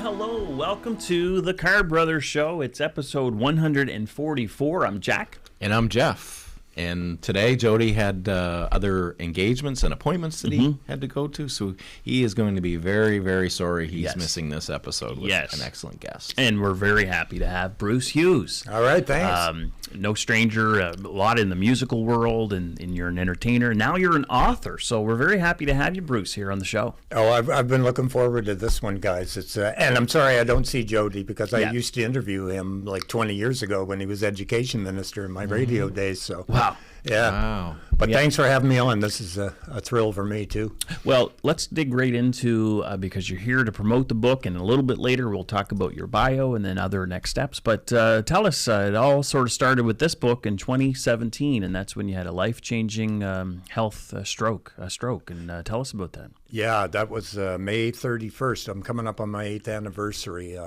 hello. Welcome to the Carr Brothers Show. It's episode 144. I'm Jack. And I'm Jeff. And today Jody had other engagements and appointments that he had to go to, so he is going to be very, very sorry he's missing this episode with an excellent guest. And we're very happy to have Bruce Hughes. All right, thanks. No stranger, a lot in the musical world, and you're an entertainer. Now you're an author, so we're very happy to have you, Bruce, here on the show. Oh, I've been looking forward to this one, guys. It's and I'm sorry I don't see Jody because I used to interview him like 20 years ago when he was education minister in my radio days. So wow. Yeah. Wow. But thanks for having me on. This is a thrill for me, too. Well, let's dig right into, because you're here to promote the book, and a little bit later we'll talk about your bio and then other next steps. But tell us, it all sort of started with this book in 2017, and that's when you had a life-changing health stroke. And tell us about that. Yeah, that was May 31st. I'm coming up on my 8th anniversary.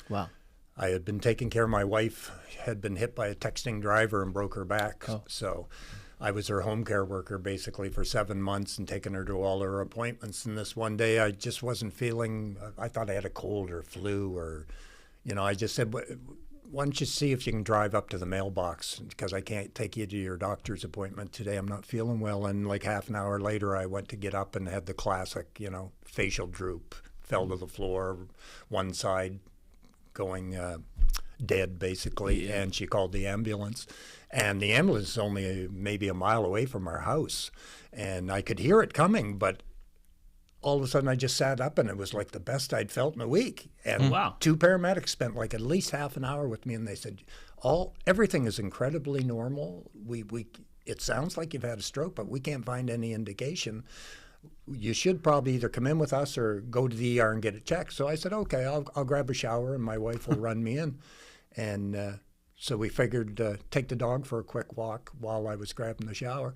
Wow. I had been taking care of my wife, had been hit by a texting driver and broke her back. Oh. So I was her home care worker basically for 7 months and taking her to all her appointments. And this one day I just wasn't feeling, I thought I had a cold or flu or, I just said, why don't you see if you can drive up to the mailbox because I can't take you to your doctor's appointment today. I'm not feeling well. And like half an hour later, I went to get up and had the classic, facial droop, fell to the floor, one side going dead basically, and she called the ambulance. And the ambulance is only maybe a mile away from our house. And I could hear it coming, but all of a sudden I just sat up and it was like the best I'd felt in a week. And two paramedics spent like at least half an hour with me and they said, everything is incredibly normal. It sounds like you've had a stroke, but we can't find any indication. You should probably either come in with us or go to the ER and get it checked. So I said, okay, I'll grab a shower and my wife will run me in. And so we figured take the dog for a quick walk while I was grabbing the shower.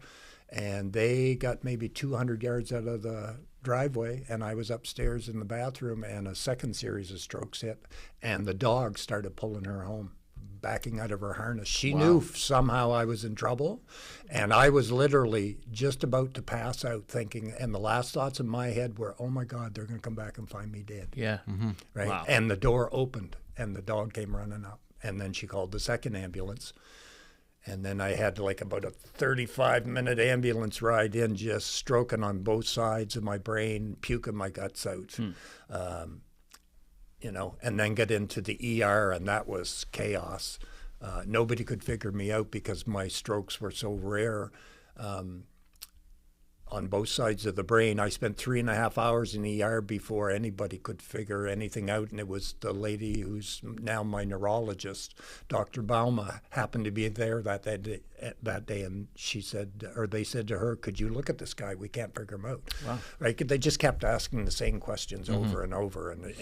And they got maybe 200 yards out of the driveway, and I was upstairs in the bathroom, and a second series of strokes hit, and the dog started pulling her home, backing out of her harness. She knew somehow I was in trouble, and I was literally just about to pass out thinking, and the last thoughts in my head were, oh my God, they're going to come back and find me dead. Yeah. Mm-hmm. Right. Wow. And the door opened, and the dog came running up, and then she called the second ambulance. And then I had like about a 35-minute ambulance ride in, just stroking on both sides of my brain, puking my guts out. And then get into the ER, and that was chaos. Nobody could figure me out because my strokes were so rare on both sides of the brain. I spent 3.5 hours in the ER before anybody could figure anything out, and it was the lady who's now my neurologist, Dr. Bauma, happened to be there that day, and she said, or they said to her, could you look at this guy? We can't figure him out. Wow. Right? They just kept asking the same questions over and over, and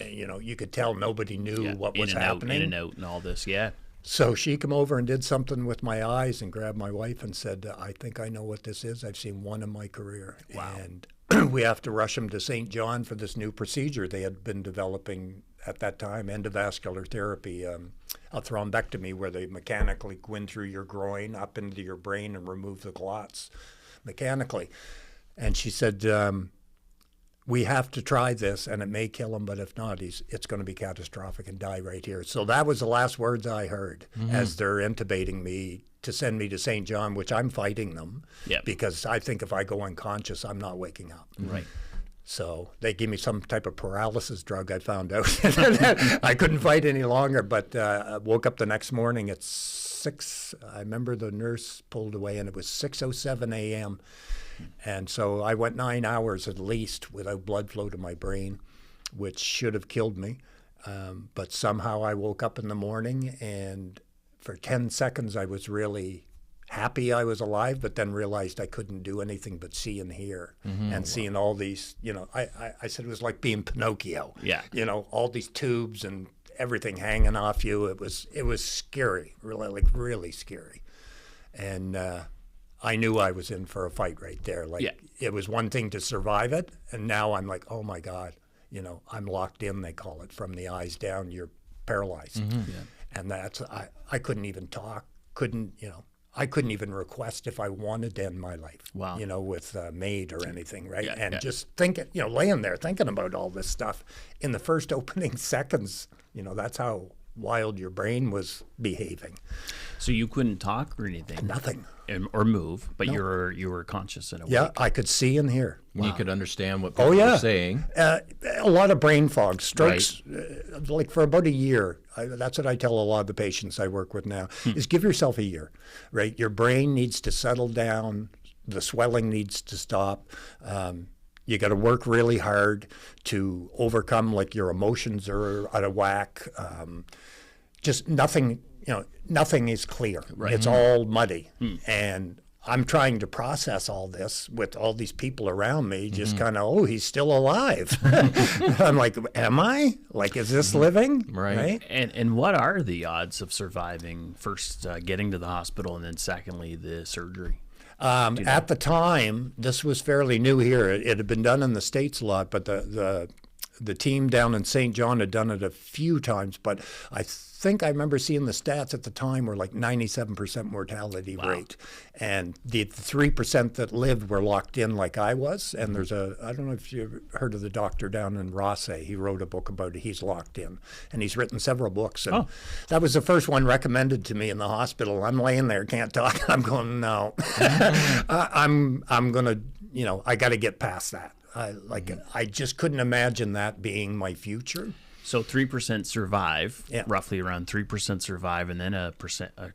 you could tell nobody knew what was happening. In and out and all this, yeah. So she came over and did something with my eyes and grabbed my wife and said, I think I know what this is. I've seen one in my career. Wow. And we have to rush him to St. John for this new procedure they had been developing at that time, endovascular therapy, a thrombectomy where they mechanically go in through your groin up into your brain and remove the clots mechanically. And she said, we have to try this, and it may kill him, but if not, it's going to be catastrophic and die right here. So that was the last words I heard as they're intubating me to send me to St. John, which I'm fighting them because I think if I go unconscious, I'm not waking up. Right. So they gave me some type of paralysis drug, I found out. I couldn't fight any longer, but I woke up the next morning at 6. I remember the nurse pulled away, and it was 6:07 a.m., and so I went 9 hours at least without blood flow to my brain, which should have killed me. But somehow I woke up in the morning, and for 10 seconds I was really happy I was alive, but then realized I couldn't do anything but see and hear. And seeing all these, I said it was like being Pinocchio. Yeah. All these tubes and everything hanging off you. It was scary, really scary. And I knew I was in for a fight right there. It was one thing to survive it, and now I'm like, oh my God, I'm locked in, they call it, from the eyes down, you're paralyzed. And that's, I couldn't even talk, I couldn't even request if I wanted to end my life. Wow. With a maid or anything, right? Yeah, and yeah. just thinking, laying there thinking about all this stuff in the first opening seconds, that's how wild your brain was behaving. So you couldn't talk or anything? Nothing. Or move, but you were conscious and awake. Yeah, I could see and hear. You could understand what people were saying. A lot of brain fog, strokes, like for about a year. That's what I tell a lot of the patients I work with now, is give yourself a year, right? Your brain needs to settle down. The swelling needs to stop. You got to work really hard to overcome, like, your emotions are out of whack. Just nothing, nothing is clear. Right. It's all muddy. And I'm trying to process all this with all these people around me, just kind of, he's still alive. I'm like, am I? Like, is this living? Right. And what are the odds of surviving, first getting to the hospital and then secondly the surgery? At the time, this was fairly new here. It had been done in the States a lot, but the team down in St. John had done it a few times. But I think I remember seeing the stats at the time were like 97% mortality rate. And the 3% that lived were locked in like I was. And there's I don't know if you've heard of the doctor down in Rossay. He wrote a book about it. He's locked in. And he's written several books. And that was the first one recommended to me in the hospital. I'm laying there, can't talk. I'm going, no. I'm going to, I got to get past that. I just couldn't imagine that being my future. So 3% survive, roughly around 3% survive, and then a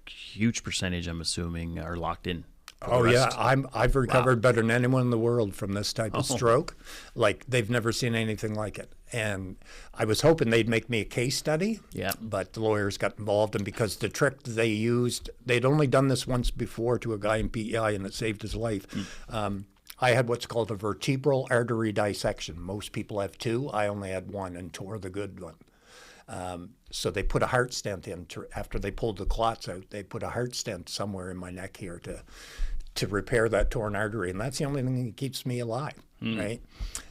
huge percentage, I'm assuming, are locked in. Oh yeah, I've recovered better than anyone in the world from this type of stroke. Like, they've never seen anything like it. And I was hoping they'd make me a case study. Yeah. But the lawyers got involved, and because the trick they used, they'd only done this once before to a guy in PEI, and it saved his life. I had what's called a vertebral artery dissection. Most people have two. I only had one and tore the good one. So they put a heart stent in after they pulled the clots out. They put a heart stent somewhere in my neck here to repair that torn artery, and that's the only thing that keeps me alive, right?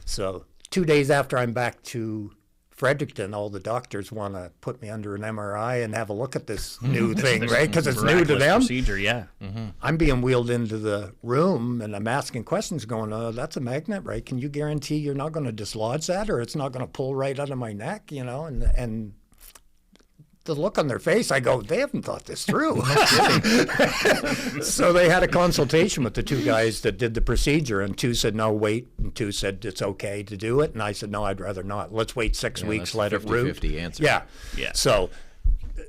So 2 days after I'm back to Fredericton, all the doctors want to put me under an MRI and have a look at this new thing, right? Because it's new to them. Procedure, yeah. I'm being wheeled into the room, and I'm asking questions going, that's a magnet, right? Can you guarantee you're not going to dislodge that, or it's not going to pull right out of my neck, And the look on their face, I go, they haven't thought this through. So they had a consultation with the two guys that did the procedure, and two said, no, wait, and two said it's okay to do it. And I said, no, I'd rather not. Let's wait 6 weeks, let it root. 50-50 answer. Yeah. So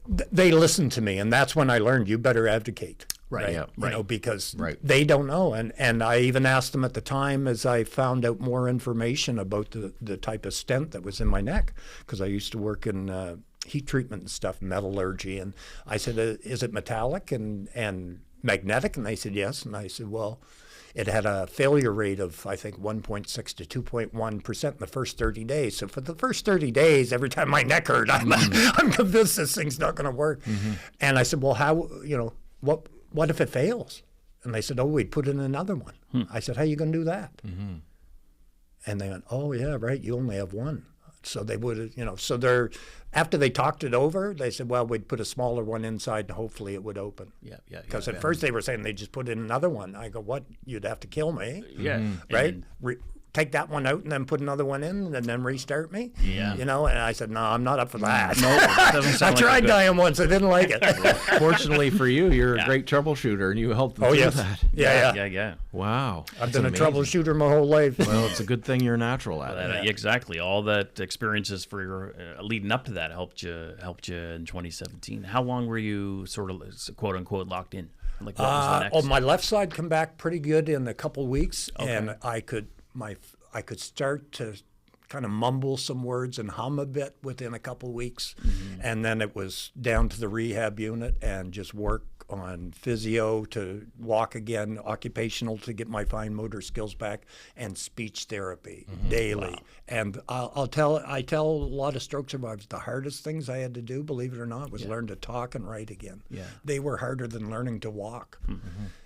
they listened to me, and that's when I learned you better advocate. Right. Yeah. Because they don't know. And I even asked them at the time, as I found out more information about the type of stent that was in my neck, because I used to work in heat treatment and stuff, metallurgy. And I said, is it metallic and magnetic? And they said, yes. And I said, well, it had a failure rate of, I think, 1.6 to 2.1% in the first 30 days. So for the first 30 days, every time my neck hurt, I'm convinced this thing's not going to work. And I said, well, how, what if it fails? And they said, we'd put in another one. I said, how are you going to do that? And they went, oh, yeah, right, you only have one. So they would, so after they talked it over, they said, well, we'd put a smaller one inside and hopefully it would open. Yeah. Because at first they were saying they just put in another one. I go, what? You'd have to kill me. Yeah. Right? Take that one out and then put another one in and then restart me. Yeah. And I said, no, I'm not up for that. No, it doesn't sound I tried dying once. I didn't like it. Fortunately for you, you're a great troubleshooter, and you helped them through that. Yeah. Wow. I've been a troubleshooter my whole life. Well, it's a good thing you're natural at it. Exactly. All that experiences for your leading up to that helped you in 2017. How long were you sort of quote unquote locked in? Like, what was the next? My left side come back pretty good in a couple weeks, and I could start to kind of mumble some words and hum a bit within a couple weeks, and then it was down to the rehab unit and just work on physio to walk again, occupational to get my fine motor skills back, and speech therapy daily. Wow. And I tell a lot of stroke survivors the hardest things I had to do, believe it or not, was learn to talk and write again. Yeah. They were harder than learning to walk.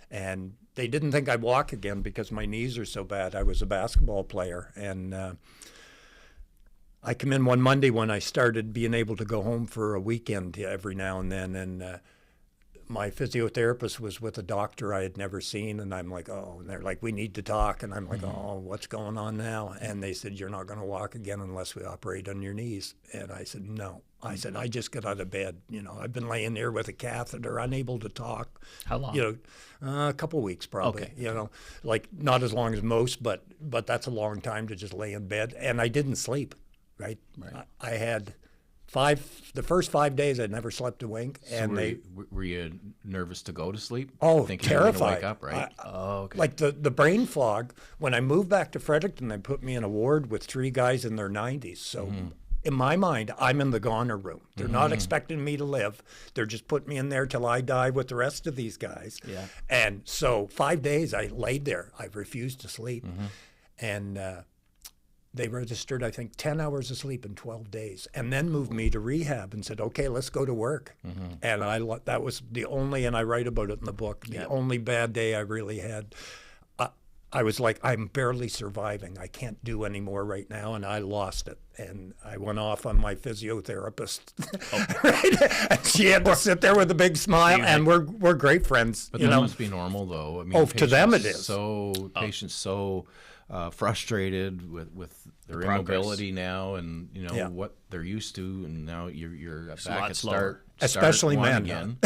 And they didn't think I'd walk again because my knees are so bad. I was a basketball player, and I come in one Monday when I started being able to go home for a weekend every now and then, and my physiotherapist was with a doctor I had never seen, and I'm like, oh, and they're like, we need to talk, and I'm like, oh, what's going on now? And they said, you're not going to walk again unless we operate on your knees. And I said, no. I said, I just got out of bed. I've been laying there with a catheter, unable to talk. How long? A couple of weeks probably. Okay. Like not as long as most, but that's a long time to just lay in bed. And I didn't sleep, right? I had the first 5 days I never slept a wink. So And were you nervous to go to sleep? Oh, thinking terrified. You were gonna wake up, right? Okay. Like the brain fog. When I moved back to Fredericton, they put me in a ward with 3 guys in their 90s. So in my mind, I'm in the goner room. They're not expecting me to live. They're just putting me in there till I die with the rest of these guys. Yeah. And so 5 days I laid there. I refused to sleep. And they registered, I think, 10 hours of sleep in 12 days, and then moved me to rehab and said, okay, let's go to work. And that was the only, and I write about it in the book, the only bad day I really had. I was like, I'm barely surviving. I can't do any more right now, and I lost it. And I went off on my physiotherapist. Right? And she had to sit there with a big smile, and we're great friends. But that must be normal, though. I mean, to them it is. Patients so frustrated with their immobility now, and what they're used to, and now you're back at start especially one men again.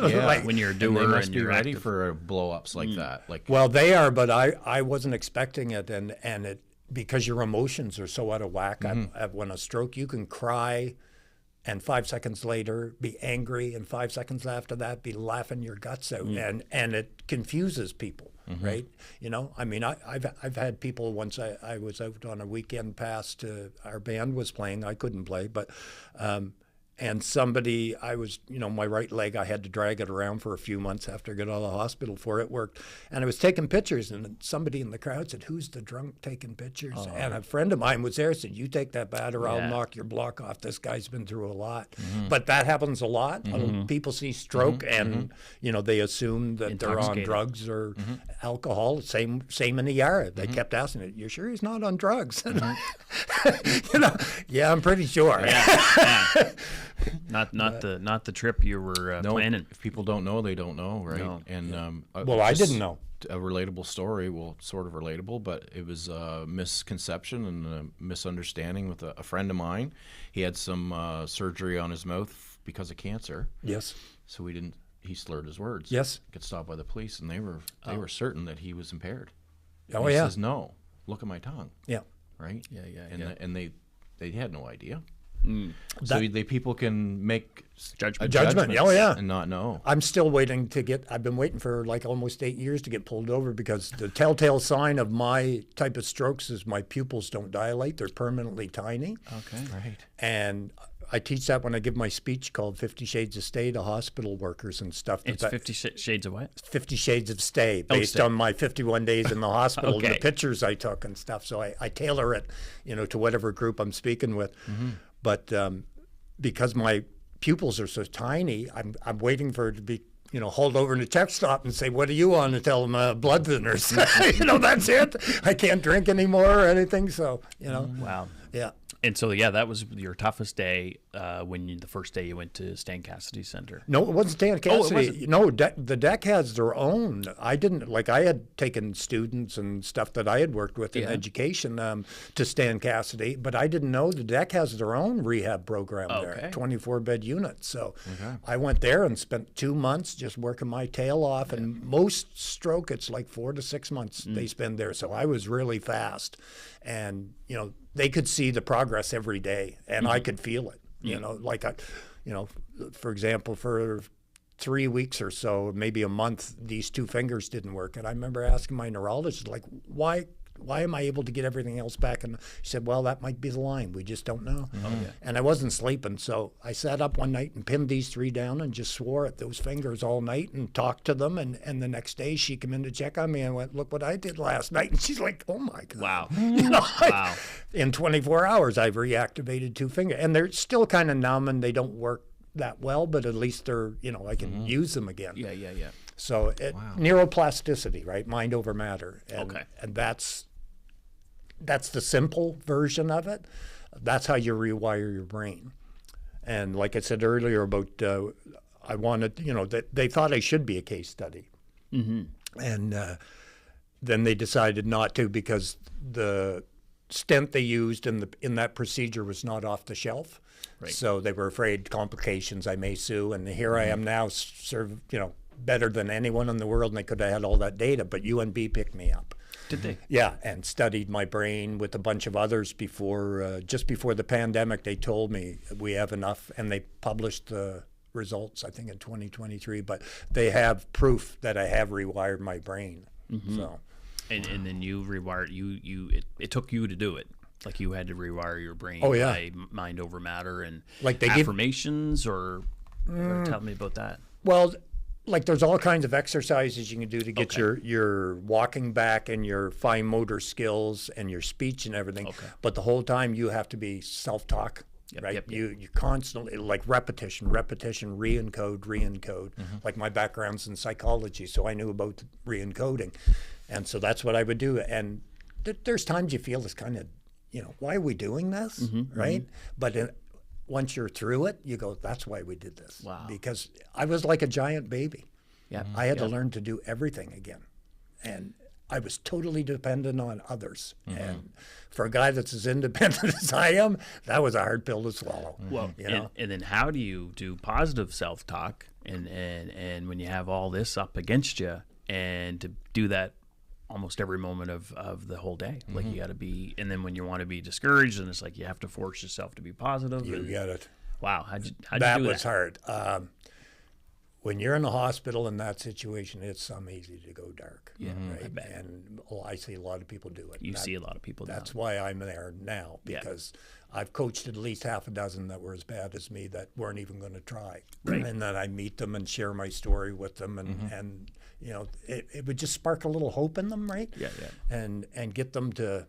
Like when you're a doer, and they must and be you're ready active. for blow-ups like that. Well, they are, but I wasn't expecting it, and it because your emotions are so out of whack. When a stroke, you can cry, and 5 seconds later be angry, and 5 seconds after that be laughing your guts out, and it confuses people. Right? I mean, I've had people once. I was out on a weekend pass to our band was playing. I couldn't play, but and somebody, I was, my right leg, I had to drag it around for a few months after I got out of the hospital before it worked. And I was taking pictures, and somebody in the crowd said, who's the drunk taking pictures? And a friend of mine was there, said, you take that bat or I'll knock your block off. This guy's been through a lot. But that happens a lot. People see stroke and, they assume that they're on drugs or alcohol. Same in the yard. They kept asking it, you sure he's not on drugs? Yeah, I'm pretty sure. Yeah. Not the trip you were planning. If people don't know, they don't know, right? No. And I didn't know. A relatable story, well, sort of relatable, but it was a misconception and a misunderstanding with a friend of mine. He had some surgery on his mouth because of cancer. Yes. So he slurred his words. Yes. Got stopped by the police, and they were certain that he was impaired. Oh, and he yeah. says, no, look at my tongue. Yeah. Right? Yeah. And they had no idea. So people can make judgment. Oh, yeah. And not know. I'm still waiting I've been waiting for like almost 8 years to get pulled over because the telltale sign of my type of strokes is my pupils don't dilate. They're permanently tiny. Okay. Right. And I teach that when I give my speech called 50 Shades of Stay to hospital workers and stuff. It's 50 Shades of what? 50 Shades of Stay, based on my 51 days in the hospital and the pictures I took and stuff. So I tailor it, to whatever group I'm speaking with. But because my pupils are so tiny, I'm waiting for it to be, hauled over in a check stop and say, what are you on? To tell them blood thinners. That's it. I can't drink anymore or anything. So, Wow. Yeah. And so, that was your toughest day the first day you went to Stan Cassidy Center. No, it wasn't Stan Cassidy. it wasn't? No, the deck has their own. I didn't, I had taken students and stuff that I had worked with in education to Stan Cassidy, but I didn't know the deck has their own rehab program there, 24-bed unit. So I went there and spent 2 months just working my tail off, and most stroke, it's like 4 to 6 months they spend there. So I was really fast. And, they could see the progress every day, and I could feel it. For example, for 3 weeks or so, maybe a month, these 2 fingers didn't work. And I remember asking my neurologist, why am I able to get everything else back? And she said, well, that might be the line. We just don't know. And I wasn't sleeping. So I sat up one night and pinned these 3 down and just swore at those fingers all night and talked to them. And the next day she came in to check on me and went, look what I did last night. And she's like, oh, my God. Wow. Wow. In 24 hours, I've reactivated 2 fingers. And they're still kind of numb and they don't work that well, but at least they're, I can use them again. Yeah. So neuroplasticity, right? Mind over matter. And, and that's the simple version of it. That's how you rewire your brain. And like I said earlier about I wanted, they thought I should be a case study. And then they decided not to because the stent they used in that procedure was not off the shelf. Right. So they were afraid complications, I may sue. And here I am now, better than anyone in the world, and they could have had all that data. But UNB picked me up. Did they? Yeah, and studied my brain with a bunch of others just before the pandemic. They told me we have enough, and they published the results, I think, in 2023. But they have proof that I have rewired my brain. So. And then you rewired it took you to do it. Like you had to rewire your brain by mind over matter and like affirmations or tell me about that. Well, like there's all kinds of exercises you can do to get your walking back and your fine motor skills and your speech and everything. Okay. But the whole time you have to be self-talk. Right, yep. You constantly, like repetition, re-encode. Like my background's in psychology, so I knew about re-encoding, and so that's what I would do. And there's times you feel this kind of, why are we doing this, right? But once you're through it, you go, that's why we did this. Wow. Because I was like a giant baby. Yeah, I had to learn to do everything again, and I was totally dependent on others. And for a guy that's as independent as I am, that was a hard pill to swallow. Well, and then how do you do positive self-talk and when you have all this up against you, and to do that almost every moment of the whole day? Like you got to be, and then when you want to be discouraged, and it's like you have to force yourself to be positive. You get it. Wow, how'd you do that? That was hard. When you're in the hospital in that situation, it's easy to go dark. Yeah, right? And I see a lot of people do it. You see a lot of people do it. That's why I'm there now, because I've coached at least half a dozen that were as bad as me that weren't even going to try. Right. And then I meet them and share my story with them, and it would just spark a little hope in them, right? Yeah. And get them to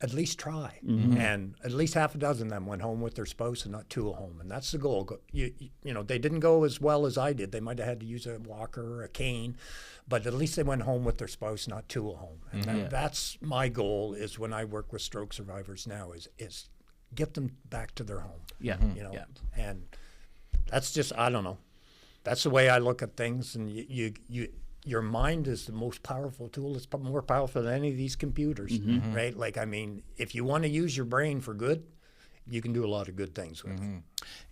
at least try. And at least half a dozen of them went home with their spouse and not two at home. And that's the goal. They didn't go as well as I did. They might have had to use a walker or a cane, but at least they went home with their spouse, not two at home. And that's my goal is when I work with stroke survivors now is get them back to their home. Yeah. And that's just, I don't know. That's the way I look at things. And your mind is the most powerful tool. It's more powerful than any of these computers, right? Like, I mean, if you want to use your brain for good, you can do a lot of good things with it.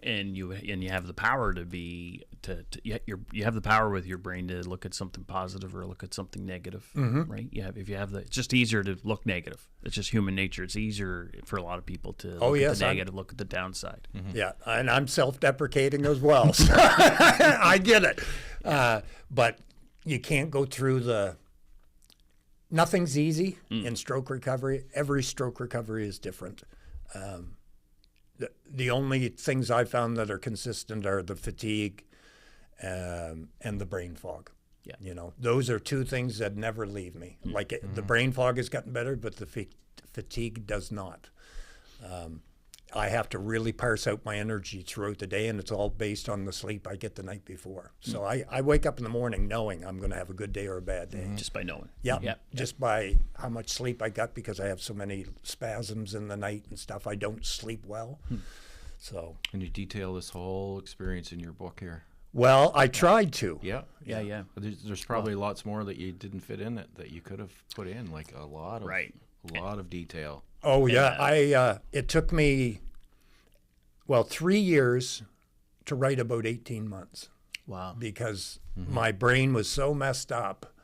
And you have the power you have the power with your brain to look at something positive or look at something negative, right? It's just easier to look negative. It's just human nature. It's easier for a lot of people to look at the negative, look at the downside. Yeah, and I'm self-deprecating as well. So I get it, but you can't go through nothing's easy in stroke recovery. Every stroke recovery is different. The only things I've found that are consistent are the fatigue and the brain fog. Yeah. Those are two things that never leave me. Like the brain fog has gotten better, but the fatigue does not. I have to really parse out my energy throughout the day, and it's all based on the sleep I get the night before. So I wake up in the morning knowing I'm going to have a good day or a bad day. Just by knowing. Yeah, just by how much sleep I got, because I have so many spasms in the night and stuff. I don't sleep well. So. And you detail this whole experience in your book here. Well, I tried to. Yeah. There's probably lots more that you didn't fit in that you could have put in, like a lot of detail. Oh yeah, it took me 3 years to write about 18 months. Wow. Because my brain was so messed up.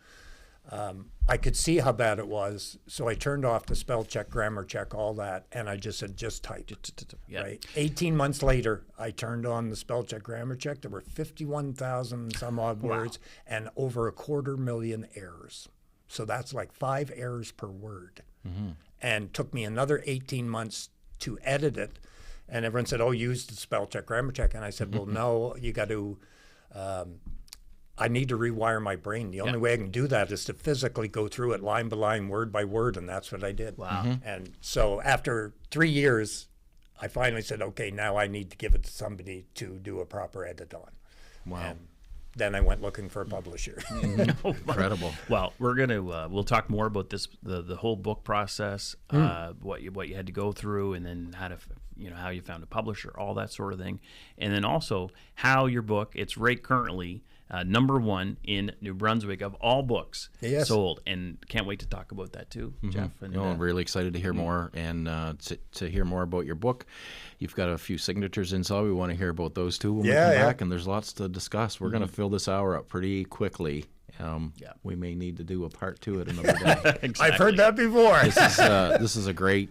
I could see how bad it was, so I turned off the spell check, grammar check, all that, and I just said, just type. Right. 18 months later, I turned on the spell check, grammar check. There were 51,000 some odd words and over 250,000 errors. So that's like 5 errors per word. And took me another 18 months to edit it. And everyone said, use the spell check, grammar check. And I said, well, no, you got to, I need to rewire my brain. The only way I can do that is to physically go through it line by line, word by word. And that's what I did. Wow. And so after 3 years, I finally said, okay, now I need to give it to somebody to do a proper edit on. Wow. then I went looking for a publisher. Incredible. Well, we're gonna we'll talk more about this, the whole book process, what you had to go through, and then how to how you found a publisher, all that sort of thing, and then also how your book, it's right currently #1 in New Brunswick of all books sold, and can't wait to talk about that too, Jeff. And, I'm really excited to hear more, and to hear more about your book. You've got a few signatures inside. We want to hear about those too when we come back, and there's lots to discuss. We're going to fill this hour up pretty quickly. We may need to do a part 2 at another day. Exactly. I've heard that before. This is a great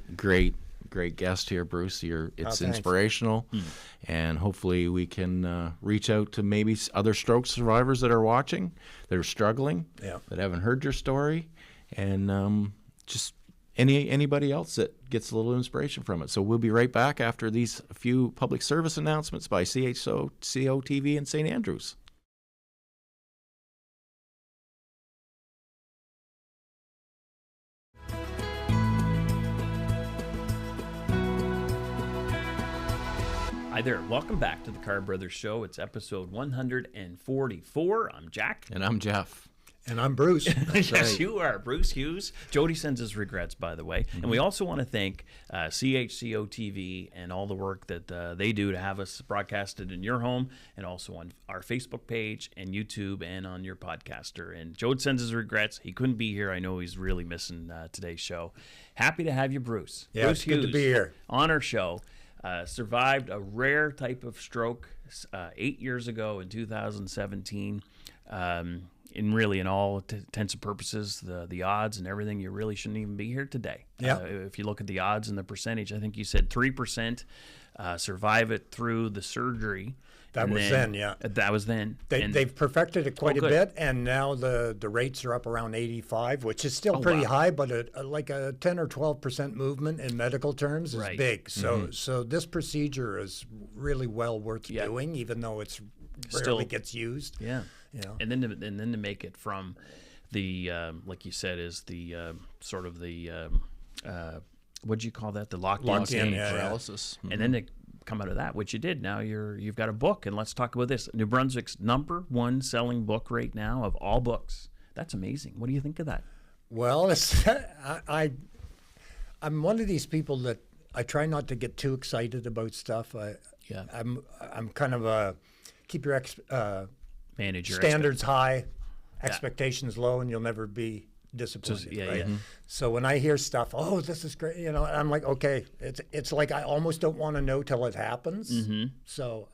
guest here, Bruce. It's inspirational, and hopefully we can reach out to maybe other stroke survivors that are watching, that are struggling, that haven't heard your story, and just anybody else that gets a little inspiration from it. So we'll be right back after these few public service announcements by CHCO TV in St. Andrews. Hi there. Welcome back to the Carr Brothers Show. It's episode 144. I'm Jack. And I'm Jeff. And I'm Bruce. Yes, right. You are. Bruce Hughes. Jody sends his regrets, by the way. And we also want to thank CHCO TV and all the work that they do to have us broadcasted in your home, and also on our Facebook page and YouTube and on your podcaster. And Jody sends his regrets. He couldn't be here. I know he's really missing today's show. Happy to have you, Bruce. Yeah, Bruce it's Hughes, good to be here. On our show. Survived a rare type of stroke 8 years ago in 2017. In all intents and purposes, the odds and everything, you really shouldn't even be here today. Yeah. If you look at the odds and the percentage, I think you said 3% survive it through the surgery. That was then, yeah. That was then. They've perfected it quite a bit, and now the rates are up around 85, which is still pretty high, but like a 10 or 12% movement in medical terms is big. So this procedure is really well worth doing, even though it's rarely gets used. Yeah. And then to make it from the like you said is the sort of the what do you call that, the locked-in paralysis, and then to come out of that, which you did. Now you've got a book, and let's talk about this. New Brunswick's #1 selling book right now of all books. That's amazing. What do you think of that? Well, I'm one of these people that I try not to get too excited about stuff. I'm kind of a keep your manage your standards high, expectations low, and you'll never be disappointed. Right? So when I hear stuff, oh, this is great, I'm like, okay, it's like I almost don't want to know till it happens. So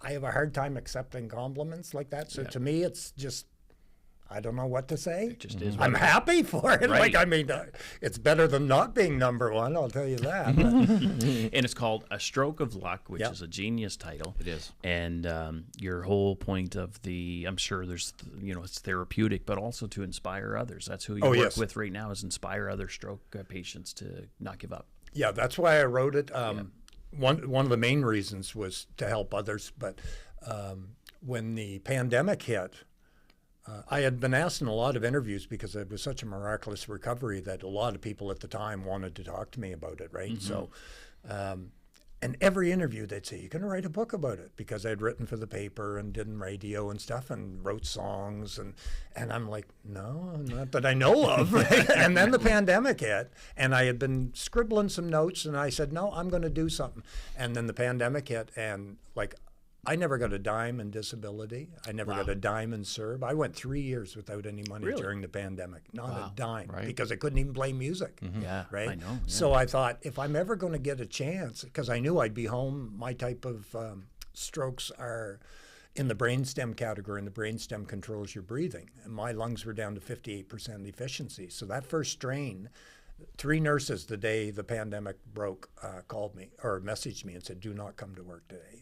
I have a hard time accepting compliments like that. So to me, it's just, I don't know what to say. It just is. I'm happy for it. Right. Like, I mean, it's better than not being #1, I'll tell you that. And it's called A Stroke of Luck, which is a genius title. It is. And your whole point of I'm sure there's, it's therapeutic, but also to inspire others. That's who you work with right now, is inspire other stroke patients to not give up. Yeah, that's why I wrote it. One of the main reasons was to help others. But when the pandemic hit, I had been asked in a lot of interviews, because it was such a miraculous recovery, that a lot of people at the time wanted to talk to me about it, right? So, and every interview they'd say, you're going to write a book about it, because I'd written for the paper and did radio and stuff and wrote songs. And I'm like, no, not that I know of. Right? And then the pandemic hit, and I had been scribbling some notes, and I said, no, I'm going to do something. And then the pandemic hit, and like, I never got a dime in disability. I never got a dime in CERB. I went 3 years without any money during the pandemic. Not a dime, because I couldn't even play music. Yeah, right? I know. Yeah. So I thought, if I'm ever going to get a chance, because I knew I'd be home, my type of strokes are in the brainstem category, and the brainstem controls your breathing. And my lungs were down to 58% efficiency. So that first strain, 3 nurses the day the pandemic broke called me or messaged me and said, do not come to work today,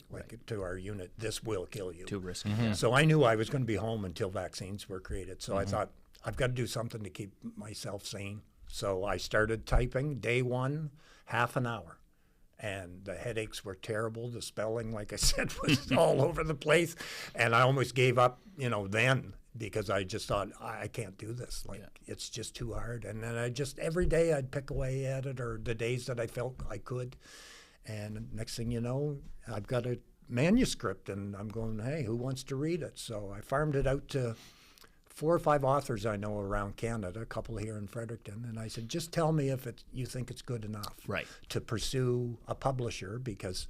to our unit. This will kill you. Too risky. So I knew I was going to be home until vaccines were created. So I thought, I've got to do something to keep myself sane. So I started typing. Day 1, half an hour. And the headaches were terrible. The spelling, like I said, was all over the place. And I almost gave up, then, because I just thought, I can't do this. It's just too hard. And then every day I'd pick away at it, or the days that I felt I could. And next thing you know, I've got a manuscript, and I'm going, hey, who wants to read it? So I farmed it out to 4 or 5 authors I know around Canada, a couple here in Fredericton, and I said, just tell me if you think it's good enough to pursue a publisher, because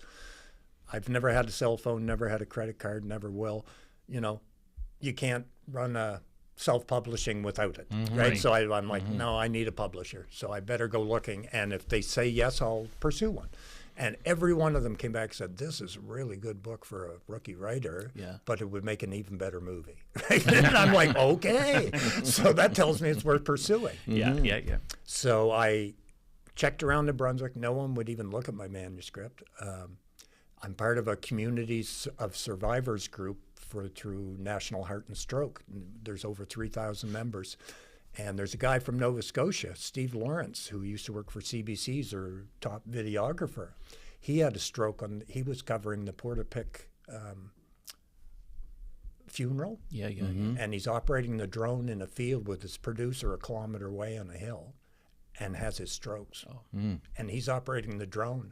I've never had a cell phone, never had a credit card, never will. You know, you can't run a self-publishing without it, right? So I'm like, no, I need a publisher, so I better go looking, and if they say yes, I'll pursue one. And every one of them came back and said, this is a really good book for a rookie writer, but it would make an even better movie. And I'm like, okay. So that tells me it's worth pursuing. Yeah. So I checked around in Brunswick. No one would even look at my manuscript. I'm part of a community of survivors group through National Heart and Stroke. There's over 3,000 members. And there's a guy from Nova Scotia, Steve Lawrence, who used to work for CBC, he's our top videographer. He had a stroke he was covering the Porcupine funeral. And he's operating the drone in a field with his producer a kilometer away on a hill, and has his strokes. And he's operating the drone.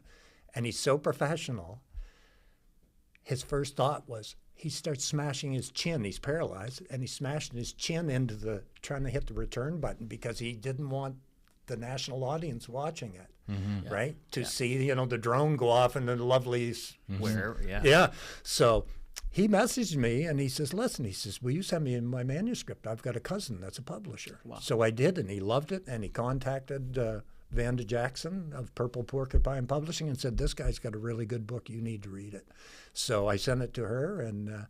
And he's so professional, his first thought was, he starts smashing his chin. He's paralyzed, and he's smashing his chin into trying to hit the return button, because he didn't want the national audience watching it, right? To see, the drone go off and the lovely So he messaged me, and he says, listen, he says, will you send me my manuscript? I've got a cousin that's a publisher. So I did, and he loved it, and he contacted Vanda Jackson of Purple Porcupine Publishing and said, this guy's got a really good book, you need to read it. So I sent it to her, and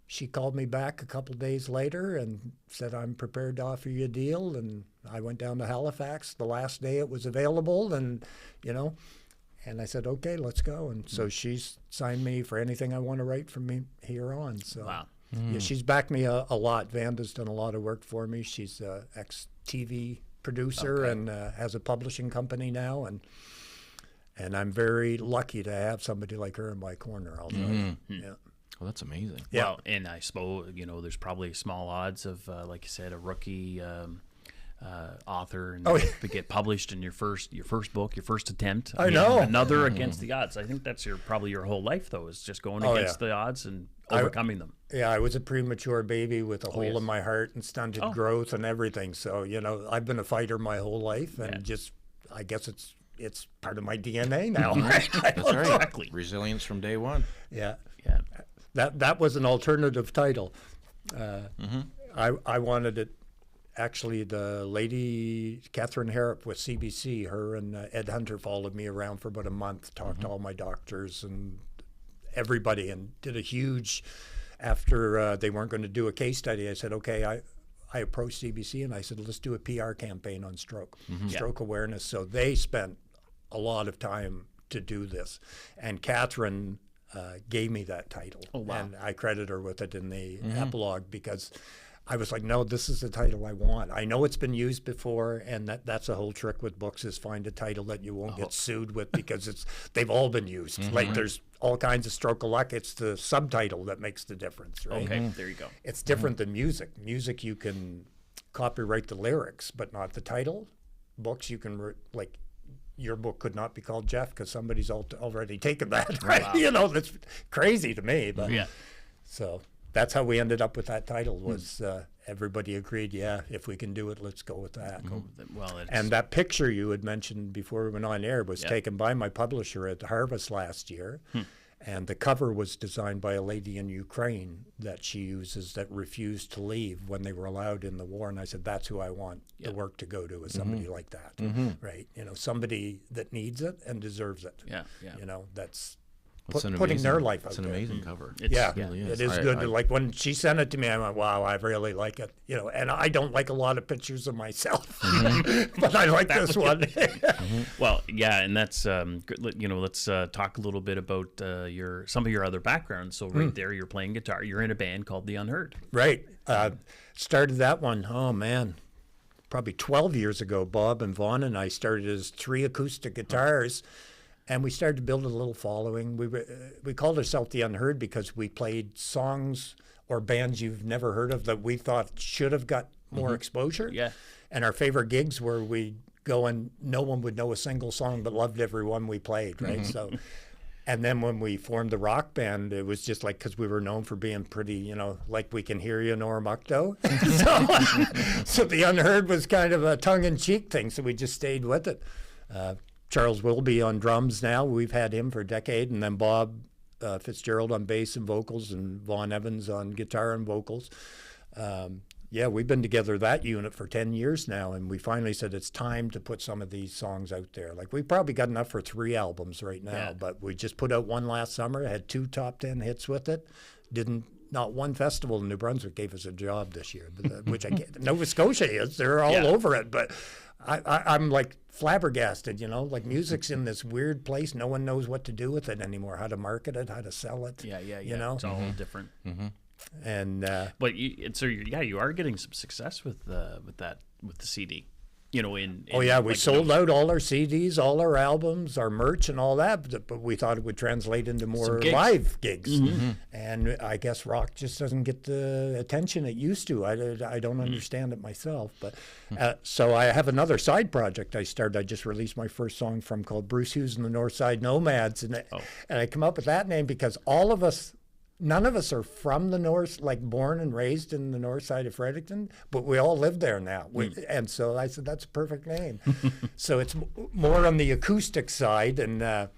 she called me back a couple days later and said, I'm prepared to offer you a deal. And I went down to Halifax the last day it was available, and and I said, okay, let's go. And so she's signed me for anything I want to write from me here on. So yeah, she's backed me a lot. Vanda's done a lot of work for me. She's an ex-TV producer and has a publishing company now, and I'm very lucky to have somebody like her in my corner. I'll tell you. Yeah. Well, that's amazing. Yeah. Well, and I suppose there's probably small odds of, like you said, a rookie author and to get published in your first book, your first attempt. I know. Another against the odds. I think that's probably your whole life, though, is just going against the odds and overcoming them. Yeah, I was a premature baby with a hole in my heart and stunted growth and everything. So, I've been a fighter my whole life, and just, I guess it's part of my DNA now. That's right. Exactly. Resilience from day one. Yeah. That was an alternative title. I wanted it. Actually, the lady, Catherine Harrop with CBC, her and Ed Hunter followed me around for about a month, talked to all my doctors and everybody, and did a huge, after they weren't going to do a case study, I said, okay, I approached CBC and I said, let's do a PR campaign on stroke, stroke awareness. So they spent a lot of time to do this. And Catherine gave me that title. And I credit her with it in the epilogue, because I was like, no, this is the title I want. I know it's been used before, and that's a whole trick with books, is find a title that you won't get sued with, because they've all been used. Like, there's all kinds of stroke of luck. It's the subtitle that makes the difference, right? Okay, there you go. It's different than music. Music, you can copyright the lyrics, but not the title. Books, you can, your book could not be called Jeff because somebody's already taken that, right? Wow. That's crazy to me. But so that's how we ended up with that title, was everybody agreed, if we can do it, let's go with that. And that picture you had mentioned before we went on air was taken by my publisher at Harvest last year. And the cover was designed by a lady in Ukraine that she uses that refused to leave when they were allowed in the war. And I said, that's who I want the work to go to, is somebody like that, right? Somebody that needs it and deserves it. That's putting their life out there. It's an amazing cover. It is good. Like, when she sent it to me, I went, wow, I really like it. And I don't like a lot of pictures of myself, but I like this one. Well, and that's, let's talk a little bit about some of your other backgrounds. So there, you're playing guitar. You're in a band called The Unheard. Right. Started that one, probably 12 years ago. Bob and Vaughn and I started as 3 acoustic guitars. And we started to build a little following. We called ourselves The Unheard because we played songs or bands you've never heard of that we thought should have got more exposure. Yeah. And our favorite gigs were we'd go and no one would know a single song but loved every one we played, right? So, And then when we formed the rock band, it was just like, because we were known for being pretty, you know, like we can hear you, Noramucto. So the Unheard was kind of a tongue-in-cheek thing, so we just stayed with it. Charles Wilby on drums now. We've had him for a decade. And then Bob Fitzgerald on bass and vocals, and Vaughn Evans on guitar and vocals. Yeah, we've been together, that unit, for 10 years now, and we finally said it's time to put some of these songs out there. Like, we've probably got enough for 3 albums right now, but we just put out one last summer, had 2 top 10 hits with it. Not one festival in New Brunswick gave us a job this year, which I get. Nova Scotia is. They're all over it, but I'm like flabbergasted, you know, like music's in this weird place. No one knows what to do with it anymore, how to market it, how to sell it. You know? It's all different. And but you are getting some success with the CD, you know. We sold out all our CDs, all our albums, our merch, and all that. But we thought it would translate into more live gigs. And I guess rock just doesn't get the attention it used to. I don't understand it myself. But so I have another side project I started. I just released my first song called Bruce Hughes and the Northside Nomads, and I come up with that name because none of us are from the north, like born and raised in the north side of Fredericton, but we all live there now. And so I said, that's a perfect name. So it's more on the acoustic side, and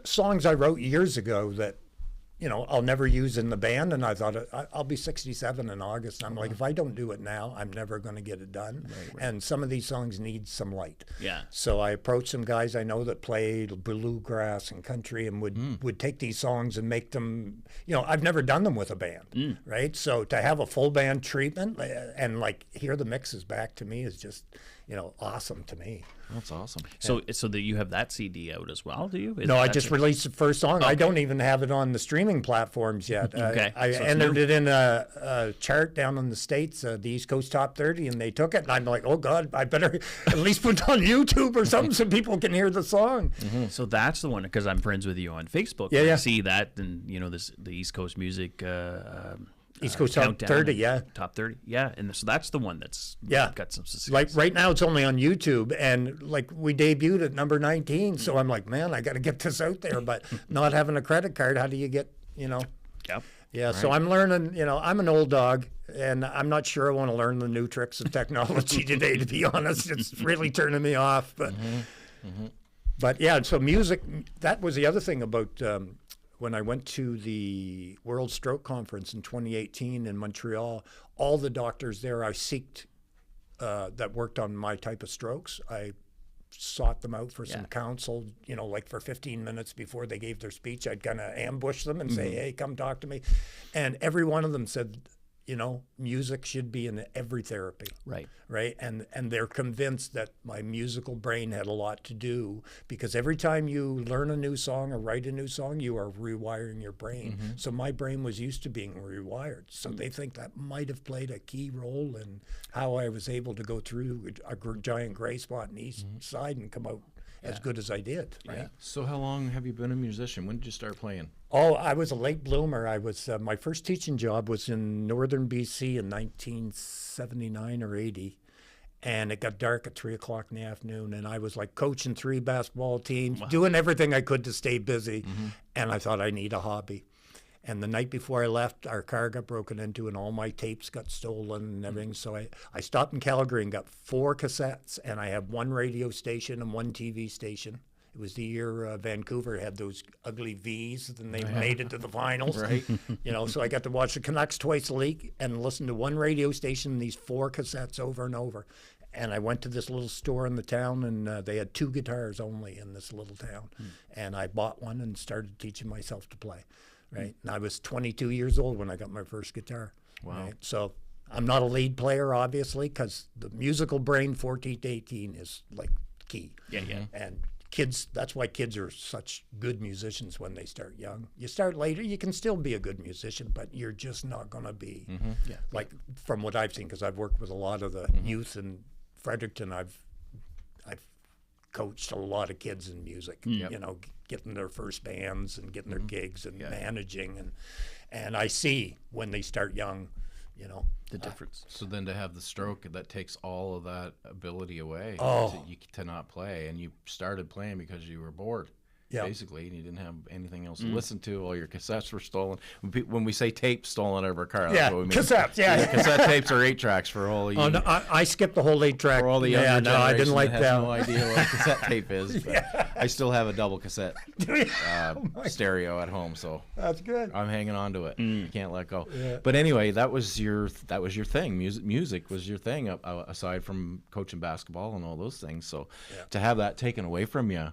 songs I wrote years ago that, you know, I'll never use in the band. And I thought, I'll be 67 in August. And I'm like, if I don't do it now, I'm never going to get it done. Right. And some of these songs need some light. So I approached some guys I know that played bluegrass and country, and would take these songs and make them, you know, I've never done them with a band, right? So to have a full band treatment and like hear the mixes back to me is just, you know, awesome to me. That's awesome. So that you have that CD out as well, do you? No, I just released the first song. I don't even have it on the streaming platforms yet. I entered it in a chart down in the States, the East Coast Top 30, and they took it. And I'm like, oh, God, I better at least put it on YouTube or something so people can hear the song. So that's the one, because I'm friends with you on Facebook. I see that, and, you know, the East Coast music... East Coast Top 30, Top 30, and so that's the one that's got some success. Like right now it's only on YouTube, and like we debuted at number 19, so I'm like, man, I got to get this out there, but not having a credit card, how do you get, you know? Right. So I'm learning, you know, I'm an old dog, and I'm not sure I want to learn the new tricks of technology today, to be honest. It's really turning me off, but yeah, so music, that was the other thing about... when I went to the World Stroke Conference in 2018 in Montreal, all the doctors there I seeked that worked on my type of strokes, I sought them out for some counsel, you know, like for 15 minutes before they gave their speech. I'd kind of ambush them and say, hey, come talk to me. And every one of them said, you know, music should be in every therapy. Right. And they're convinced that my musical brain had a lot to do, because every time you learn a new song or write a new song, you are rewiring your brain. So my brain was used to being rewired. So they think that might have played a key role in how I was able to go through a giant gray spot in the east side and come out as good as I did. Right. So how long have you been a musician? When did you start playing? Oh, I was a late bloomer. I was my first teaching job was in northern BC in 1979 or 80, and it got dark at 3 o'clock in the afternoon, and I was like coaching 3 basketball teams, doing everything I could to stay busy, and I thought I need a hobby. And the night before I left, our car got broken into, and all my tapes got stolen and everything. So I stopped in Calgary and got 4 cassettes, and I have 1 radio station and 1 TV station. It was the year Vancouver had those ugly V's, and they made it to the finals. Right. You know, so I got to watch the Canucks twice a week and listen to 1 radio station and these 4 cassettes over and over. And I went to this little store in the town, and they had 2 guitars only in this little town. And I bought one and started teaching myself to play. Right. And I was 22 years old when I got my first guitar. Wow. Right? So I'm not a lead player, obviously, because the musical brain 14 to 18 is like key. And kids, that's why kids are such good musicians when they start young. You start later, you can still be a good musician, but you're just not going to be like, from what I've seen, because I've worked with a lot of the youth in Fredericton. I've coached a lot of kids in music, you know, getting their first bands and getting their gigs and managing, and I see when they start young, you know, the difference. So then to have the stroke, that takes all of that ability away. Oh. To not play, and you started playing because you were bored. basically, and you didn't have anything else to listen to. All your cassettes were stolen. When we say tapes stolen out of our car, that's what we mean. Cassettes, cassette tapes are 8 tracks for all you. Oh, no, I skipped the whole 8-track. For all the younger generation I didn't like that that. has no idea what a cassette tape is. But I still have a double cassette stereo at home, so that's good. I'm hanging on to it. You can't let go. Yeah. But anyway, that was your thing. Music was your thing, aside from coaching basketball and all those things. So to have that taken away from you.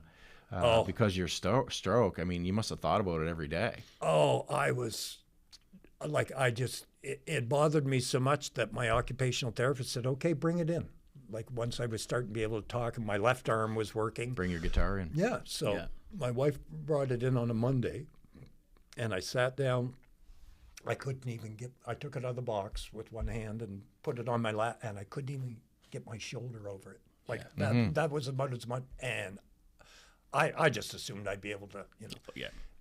Because your stroke, I mean, you must have thought about it every day. Oh, I was like, it bothered me so much that my occupational therapist said, okay, bring it in. Like once I was starting to be able to talk and my left arm was working. Bring your guitar in. Yeah. So my wife brought it in on a Monday and I sat down. I couldn't even I took it out of the box with one hand and put it on my lap and I couldn't even get my shoulder over it. Like that was about as much. And I just assumed I'd be able to,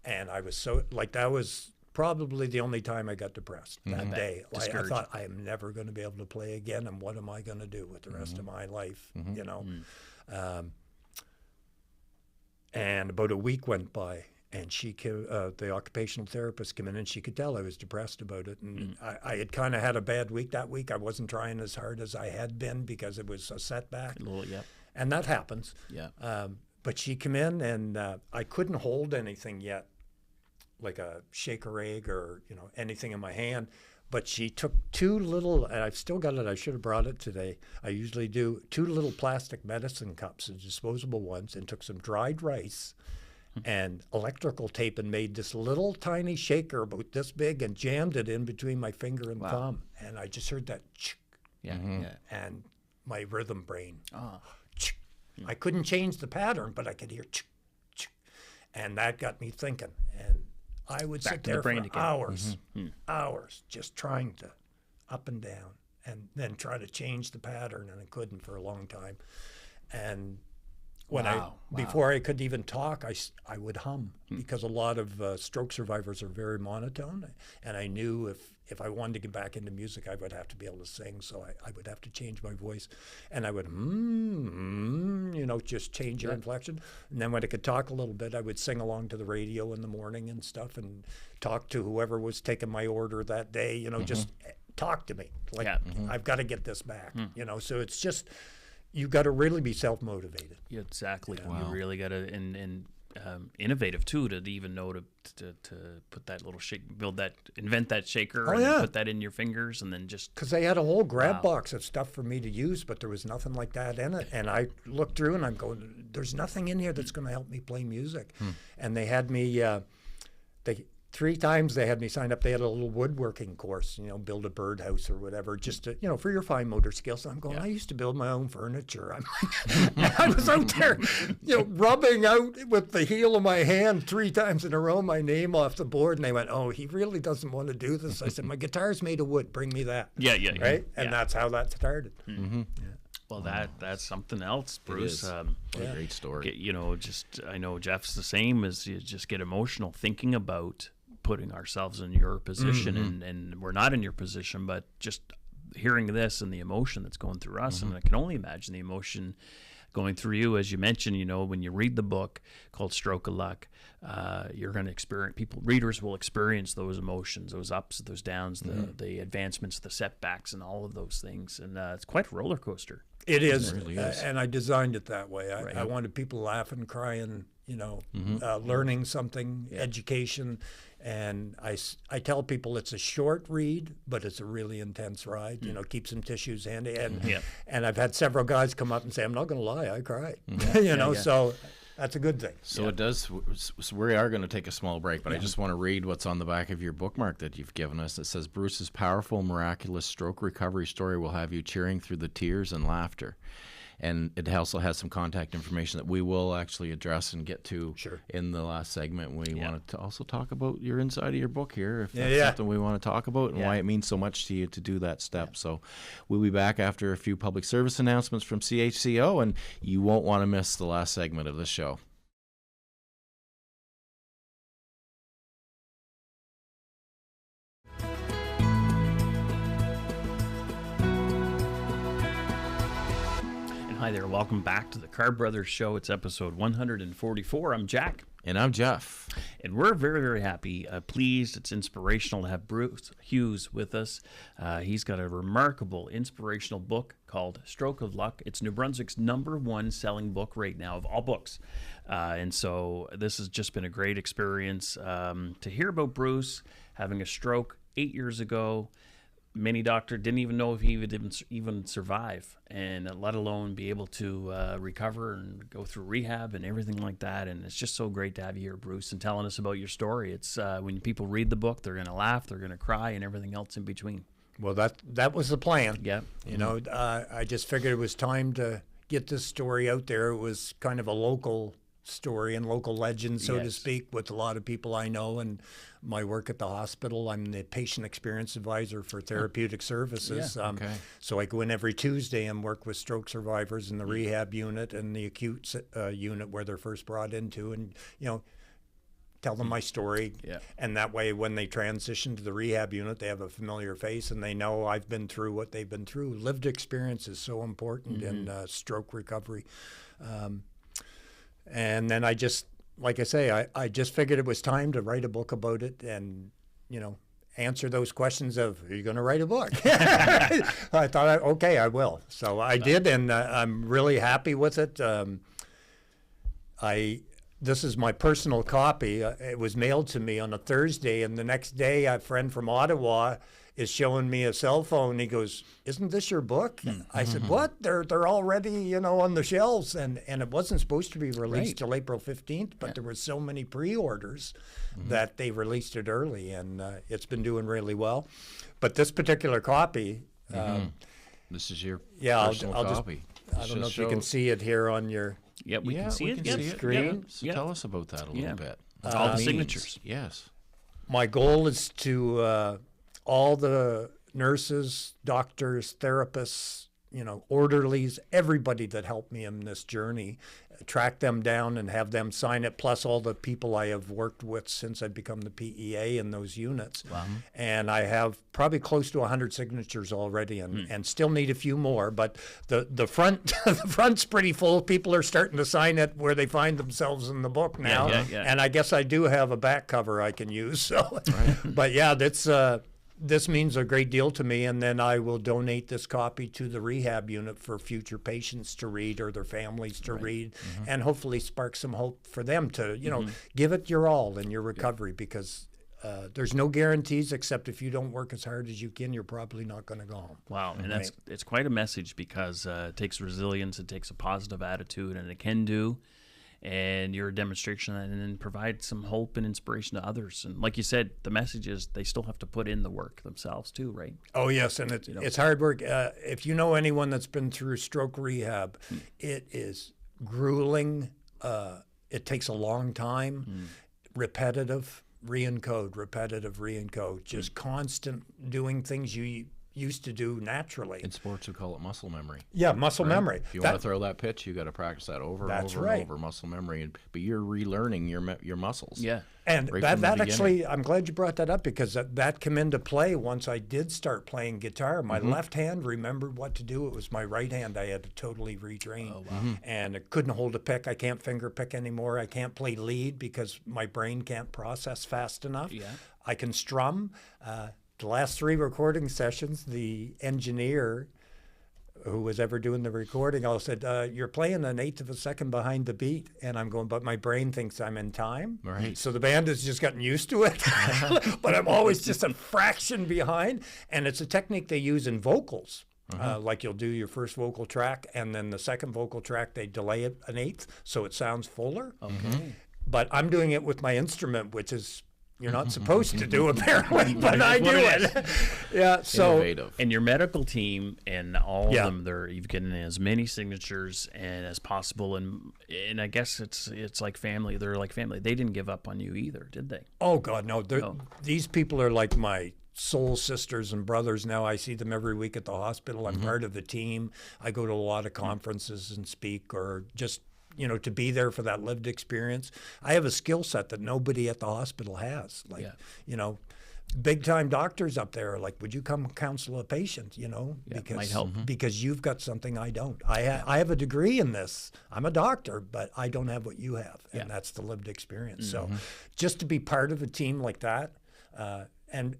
and I was so, like, that was probably the only time I got depressed that day. I thought, I am never going to be able to play again, and what am I going to do with the rest of my life, and about a week went by, and the occupational therapist came in, and she could tell I was depressed about it, and I had kind of had a bad week that week. I wasn't trying as hard as I had been because it was a setback, and that happens. But she came in, and I couldn't hold anything yet, like a shaker egg or anything in my hand. But she took 2 little, and I've still got it. I should have brought it today. I usually do 2 little plastic medicine cups, disposable ones, and took some dried rice and electrical tape and made this little tiny shaker about this big and jammed it in between my finger and thumb. And I just heard that, and my rhythm brain. I couldn't change the pattern, but I could hear, and that got me thinking. And I would sit there for hours, just trying to up and down, and then try to change the pattern, and I couldn't for a long time. And when before I could even talk, I would hum because a lot of stroke survivors are very monotone, and I knew if I wanted to get back into music, I would have to be able to sing, so I would have to change my voice, and I would just change your inflection. And then when I could talk a little bit, I would sing along to the radio in the morning and stuff, and talk to whoever was taking my order that day. Just talk to me. Like I've got to get this back. So it's just. You got to really be self-motivated. Yeah, exactly. You really got to, and innovative too, to even know to put that little invent that shaker, and put that in your fingers, and then just. Because they had a whole grab box of stuff for me to use, but there was nothing like that in it. And I looked through, and I'm going, "There's nothing in here that's going to help me play music." And they had me. 3 times they had me sign up. They had a little woodworking course, build a birdhouse or whatever, just to, for your fine motor skills. I'm going, I used to build my own furniture. I was out there, rubbing out with the heel of my hand 3 times in a row my name off the board. And they went, oh, he really doesn't want to do this. I said, my guitar's made of wood. Bring me that. Right? And that's how that started. Well, that's something else, Bruce. What a great story. I know Jeff's the same. As you just get emotional thinking about putting ourselves in your position, and we're not in your position, but just hearing this and the emotion that's going through us, and I can only imagine the emotion going through you, as you mentioned. When you read the book called Stroke of Luck, you're going to experience, readers will experience those emotions, those ups, those downs, the advancements, the setbacks, and all of those things, and it's quite a roller coaster. It is, and I designed it that way. I wanted people laughing, crying, learning something, education. And I tell people it's a short read, but it's a really intense ride. Keep some tissues handy. And I've had several guys come up and say, I'm not going to lie, I cried. So that's a good thing. So it does. So we are going to take a small break, but I just want to read what's on the back of your bookmark that you've given us. It says, Bruce's powerful, miraculous stroke recovery story will have you cheering through the tears and laughter. And it also has some contact information that we will actually address and get to in the last segment. We wanted to also talk about your inside of your book here, if that's something we want to talk about, and why it means so much to you to do that step. So we'll be back after a few public service announcements from CHCO, and you won't want to miss the last segment of the show. Hi there, welcome back to the Carr Brothers Show. It's episode 144. I'm Jack. And I'm Jeff. And we're very, very happy, pleased. It's inspirational to have Bruce Hughes with us. He's got a remarkable, inspirational book called Stroke of Luck. It's New Brunswick's #1 selling book right now of all books. And so this has just been a great experience to hear about Bruce having a stroke 8 years ago. Many doctor didn't even know if he would even survive, and let alone be able to recover and go through rehab and everything like that. And it's just so great to have you here, Bruce, and telling us about your story. It's when people read the book, they're going to laugh, they're going to cry, and everything else in between. Well, that was the plan. Yeah. You know, I just figured it was time to get this story out there. It was kind of a local story and local legend, so to speak, with a lot of people I know and my work at the hospital. I'm the patient experience advisor for therapeutic services. So I go in every Tuesday and work with stroke survivors in the rehab unit and the acute unit where they're first brought into, and, you know, tell them my story. And that way, when they transition to the rehab unit, they have a familiar face and they know I've been through what they've been through. Lived experience is so important in stroke recovery. And then I just, like I say, I just figured it was time to write a book about it and, you know, answer those questions of, are you going to write a book? I thought, okay, I will. So I did, and I'm really happy with it. This is my personal copy. It was mailed to me on a Thursday, and the next day a friend from Ottawa is showing me a cell phone. He goes, "Isn't this your book?" I said, "What? They're already, you know, on the shelves." And it wasn't supposed to be released till April 15th, but there were so many pre-orders that they released it early, and it's been doing really well. But this particular copy, this is your personal copy. I don't know if you can see it here on your we can see it. Screen. So tell us about that a little bit. All the signatures. Yes. My goal is to all the nurses, doctors, therapists, you know, orderlies, everybody that helped me in this journey, track them down and have them sign it, plus all the people I have worked with since I've become the PEA in those units. Wow. And I have probably close to 100 signatures already, and still need a few more. But the front the front's pretty full. People are starting to sign it where they find themselves in the book now. And I guess I do have a back cover I can use. So, but yeah, that's this means a great deal to me, and then I will donate this copy to the rehab unit for future patients to read or their families to read, and hopefully spark some hope for them to, you know, give it your all in your recovery, because there's no guarantees, except if you don't work as hard as you can, you're probably not going to go home. Wow, and it's quite a message, because it takes resilience, it takes a positive attitude, and it can do. And you're a demonstration of that, and then provide some hope and inspiration to others. And like you said, the message is they still have to put in the work themselves too, right? Oh, yes, and it's hard work. If you know anyone that's been through stroke rehab, it is grueling. It takes a long time, repetitive re-encode, just constant doing things you used to do naturally. In sports, we call it muscle memory. Yeah, muscle memory. If you want to throw that pitch, you got to practice that over and over and over, muscle memory. But you're relearning your muscles. Yeah. And that actually, I'm glad you brought that up, because that came into play once I did start playing guitar. My left hand remembered what to do. It was my right hand I had to totally retrain. Oh, wow. And I couldn't hold a pick. I can't finger pick anymore. I can't play lead because my brain can't process fast enough. Yeah. I can strum. The last 3 recording sessions, the engineer who was ever doing the recording all said, "You're playing an eighth of a second behind the beat." And I'm going, but my brain thinks I'm in time. Right. So the band has just gotten used to it. But I'm always just a fraction behind. And it's a technique they use in vocals. Like you'll do your first vocal track, and then the second vocal track, they delay it an eighth, so it sounds fuller. Okay. But I'm doing it with my instrument, which is you're not supposed to do, apparently, but I do it. Yeah, so innovative. And your medical team and all of them, you've gotten as many signatures and as possible, and I guess it's like family. They're like family. They didn't give up on you either, did they? Oh God, no. These people are like my soul sisters and brothers now. I see them every week at the hospital. I'm part of the team. I go to a lot of conferences and speak, or just to be there for that lived experience. I have a skill set that nobody at the hospital has. big time doctors up there are like, would you come counsel a patient, because might help. Because you've got something I don't. I have a degree in this. I'm a doctor, but I don't have what you have. And that's the lived experience. So just to be part of a team like that, and